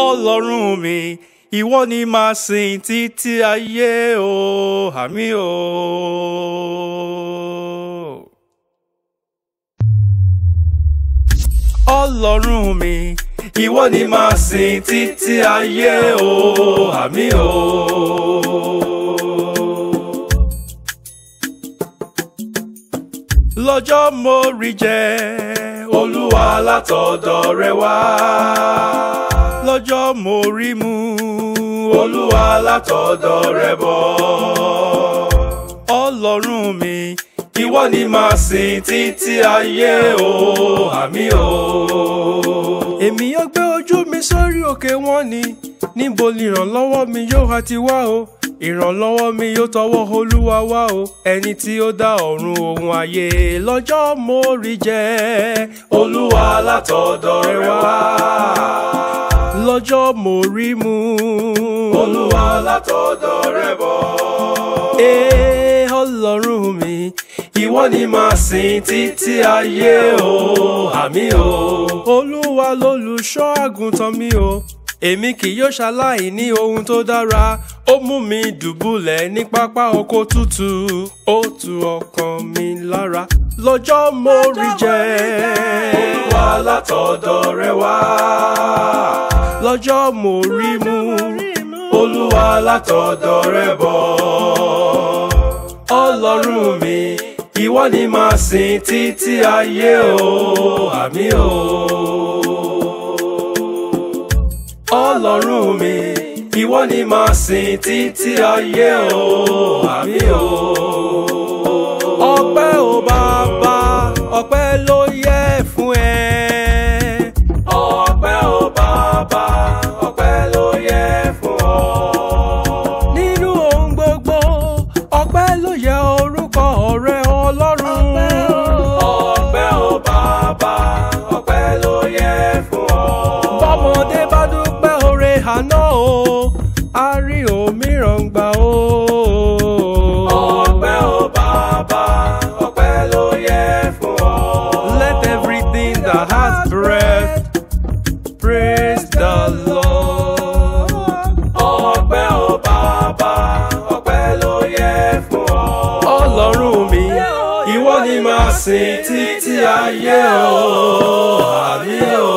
Ọlọ́run mi, ìwọ ni màá sìn títí ayé o, àmín o. Ọlọ́run mi, ìwọ ni màá sìn títí ayé o, àmín o. Lọ́jọ́ mo rí jẹ, Olúwa látọ̀dọ̀ rẹ wá. Lọ́jọ́ mo rí mu, Olúwa látọ̀dọ̀ rẹ bọ̀. Ọlọ́run mi, ìwọ ni màá sìn títí ayé o, àmín o. Èmi yóò gbé ojú mi sórí òkè wọn ni, níbo ni ìrànlọ́wọ́ mi yóò ha ti wá o? Ìrànlọ́wọ́ mi yóò tọwọ́ Olúwa wá o, ẹni tí ó dá ọ̀run òun ayé. Lọ́jọ́ mo rí jẹ, Olúwa látọ̀dọ̀ rẹ wá. Lọ́jọ́ mo rí mu, Olúwa látọ̀dọ̀ rẹ bọ̀. Ọlọ́run mi, ìwọ ni màá sìn títí ayé o, àmín o. Olúwa lolùṣọ́ àgùntàn mi o, èmi kì yóò ṣaláì ní ohun tó dára. Ó mú mi dùbúlẹ̀ ní pápá oko tútù, ó tu ọkàn mi lára. Lọ́jọ́ mo rí jẹ, Olúwa látọ̀dọ̀ rẹ wá. Lọ́jọ́ mo rí mu, Olúwa látọ̀dọ̀ rẹ bọ̀. Ọlọ́run mi, ìwọ ni màá sìn títí ayé o, àmín o. Ọlọ́run mi, ìwọ ni màá sìn títí ayé o, àmín o. Ọpẹ́ o Bàbá, ọpẹ́ ló yẹ fún ẹ. Ọpẹ́ o Bàbá, ọpẹ́ ló yẹ fún ọ. Nínú ohun gbogbo, ọpẹ́ ló yẹ orúkọ rẹ Ọlọ́run. Ọpẹ́ o Bàbá, ọpẹ́ ló yẹ fún ọ. Bọ́mọdé bá dúpẹ́ oore àná o, a rí òmíràn gbà o. Ọpẹ́ o Bàbá, ọpẹ́ ló yẹ fún ọ. Let everything that has breath praise the Lord. Ọpẹ́ o Bàbá, ọpẹ́ ló yẹ fún ọ. Ọlọ́run mi, ìwọ ni màá sìn títí ayé o, àmín o.